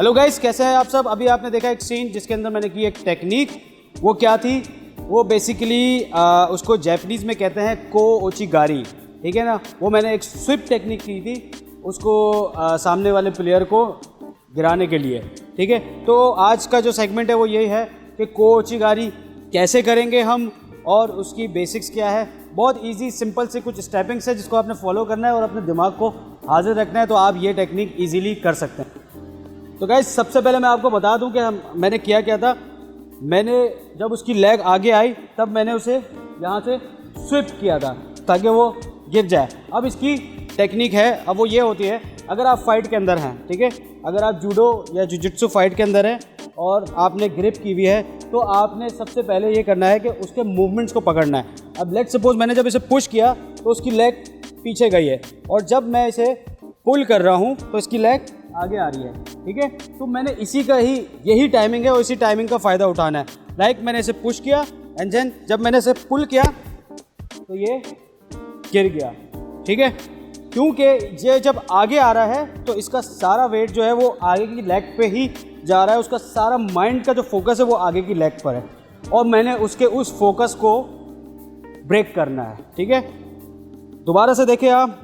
Hello guys, कैसे हैं आप सब। अभी आपने देखा एक सीन जिसके अंदर मैंने की एक टेक्निक। वो क्या थी? वो बेसिकली उसको जापानीज़ में कहते हैं को ओचिगारी, ठीक है ना। वो मैंने एक स्विप टेक्निक की थी उसको सामने वाले प्लेयर को गिराने के लिए, ठीक है। तो आज का जो सेगमेंट है वो यही है कि को ओचिगारी कैसे करेंगे हम और उसकी बेसिक्स क्या है। बहुत इजी सिंपल से कुछ स्टेपिंग्स है जिसको आपने फॉलो करना है और अपने दिमाग को हाजिर रखना है, तो आप ये टेक्निक इजीली कर सकते हैं। तो गाइस, सबसे पहले मैं आपको बता दूं कि मैंने किया क्या था। मैंने जब उसकी लेग आगे आई तब मैंने उसे यहाँ से स्विप किया था ताकि वो गिर जाए। अब इसकी टेक्निक है, अब वो ये होती है, अगर आप फाइट के अंदर हैं, ठीक है, अगर आप जूडो या जुजित्सु फाइट के अंदर हैं और आपने ग्रिप की हुई है तो आपने सबसे पहले ये करना है कि उसके मूवमेंट्स को पकड़ना है। अब लेट्स सपोज मैंने जब इसे पुश किया तो उसकी लेग पीछे गई है और जब मैं इसे पुल कर रहा हूँ तो इसकी लेग आगे आ रही है, ठीक है। तो मैंने इसी का ही यही टाइमिंग है और इसी टाइमिंग का फ़ायदा उठाना है। लाइक मैंने इसे पुश किया एंड देन जब मैंने इसे पुल किया तो ये गिर गया, ठीक है। क्योंकि ये जब आगे आ रहा है तो इसका सारा वेट जो है वो आगे की लेग पे ही जा रहा है, उसका सारा माइंड का जो फोकस है वो आगे की लेग पर है और मैंने उसके उस फोकस को ब्रेक करना है, ठीक है। दोबारा से देखिए आप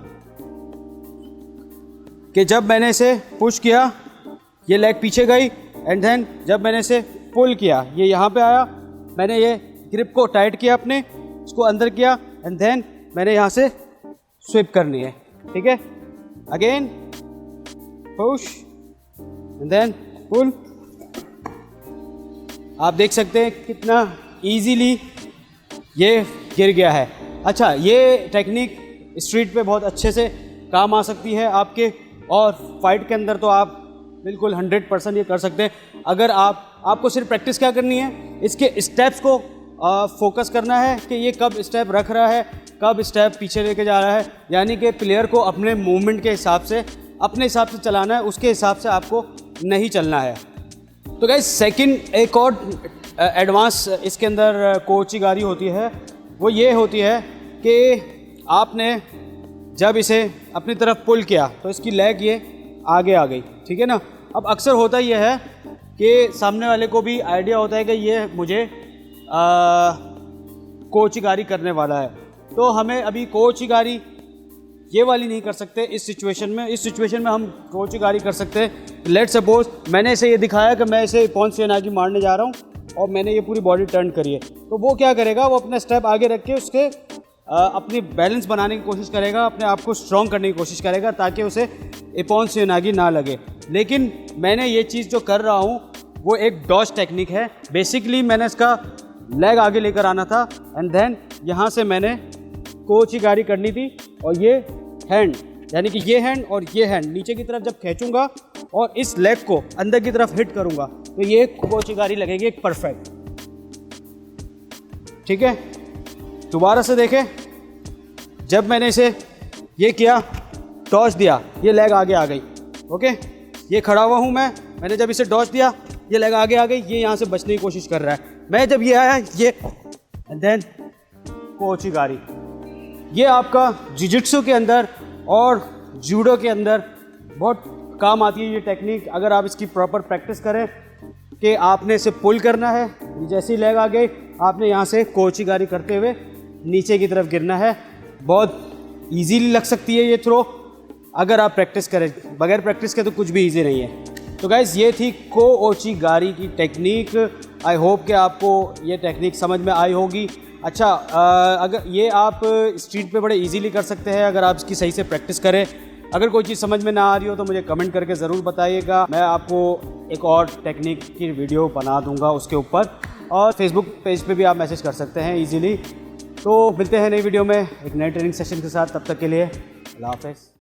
कि जब मैंने इसे पुश किया ये लेग पीछे गई एंड देन जब मैंने इसे पुल किया ये यहाँ पे आया, मैंने ये ग्रिप को टाइट किया, अपने इसको अंदर किया एंड देन मैंने यहाँ से स्विप करनी है, ठीक है। अगेन पुश एंड देन पुल। आप देख सकते हैं कितना इजीली ये गिर गया है। अच्छा, ये टेक्निक स्ट्रीट पे बहुत अच्छे से काम आ सकती है आपके, और फाइट के अंदर तो आप बिल्कुल 100% ये कर सकते हैं। अगर आपको सिर्फ प्रैक्टिस क्या करनी है, इसके स्टेप्स को फोकस करना है कि ये कब स्टेप रख रहा है, कब स्टेप पीछे लेके जा रहा है, यानी कि प्लेयर को अपने मूवमेंट के हिसाब से अपने हिसाब से चलाना है, उसके हिसाब से आपको नहीं चलना है। तो गाइस, सेकंड एक और एडवांस इसके अंदर को ओचिगारी होती है, वो ये होती है कि आपने जब इसे अपनी तरफ पुल किया तो इसकी लेग ये आगे आ गई, ठीक है ना। अब अक्सर होता ये है कि सामने वाले को भी आइडिया होता है कि ये मुझे को ओचिगारी करने वाला है, तो हमें अभी को ओचिगारी ये वाली नहीं कर सकते इस सिचुएशन में। इस सिचुएशन में हम को ओचिगारी कर सकते हैं। लेट्स सपोज मैंने इसे ये दिखाया कि मैं इसे इप्पॉन शिनागी मारने जा रहा हूँ और मैंने ये पूरी बॉडी टर्न करी है, तो वो क्या करेगा, वो अपना स्टेप आगे रख के उसके अपनी बैलेंस बनाने की कोशिश करेगा, अपने आप को स्ट्रॉन्ग करने की कोशिश करेगा ताकि उसे इप्पॉन शिनागी ना लगे। लेकिन मैंने ये चीज़ जो कर रहा हूँ वो एक डॉज टेक्निक है। बेसिकली मैंने इसका लेग आगे लेकर आना था एंड देन यहाँ से मैंने को ओचिगारी करनी थी और ये हैंड, यानी कि ये हैंड और ये हैंड नीचे की तरफ जब खींचूंगा और इस लेग को अंदर की तरफ हिट करूंगा तो ये को ओचिगारी लगेगी एक परफेक्ट, ठीक है। दोबारा से देखें, जब मैंने इसे ये किया, टॉस दिया, ये लेग आगे आ गई, ओके। ये खड़ा हुआ हूँ मैंने जब इसे टॉस दिया ये लेग आगे आ गई, ये यहाँ से बचने की कोशिश कर रहा है। मैं जब ये आया ये एंड देन को ओचिगारी। ये आपका जुजित्सु के अंदर और जूडो के अंदर बहुत काम आती है ये टेक्निक, अगर आप इसकी प्रॉपर प्रैक्टिस करें कि आपने इसे पुल करना है, जैसे ही लेग आ गई आपने यहाँ से को ओचिगारी करते हुए नीचे की तरफ गिरना है। बहुत इजीली लग सकती है ये थ्रो अगर आप प्रैक्टिस करें, बगैर प्रैक्टिस के तो कुछ भी इजी नहीं है। तो गाइज़, ये थी को ओचिगारी की टेक्निक। आई होप कि आपको ये टेक्निक समझ में आई होगी। अच्छा, अगर ये आप स्ट्रीट पे बड़े इजीली कर सकते हैं अगर आप इसकी सही से प्रैक्टिस करें। अगर कोई चीज़ समझ में ना आ रही हो तो मुझे कमेंट करके ज़रूर बताइएगा, मैं आपको एक और टेक्निक की वीडियो बना दूंगा उसके ऊपर, और फेसबुक पेज पे भी आप मैसेज कर सकते हैं इजीली। तो मिलते हैं नई वीडियो में एक नए ट्रेनिंग सेशन के साथ, तब तक के लिए अल्लाह हाफ़िज़।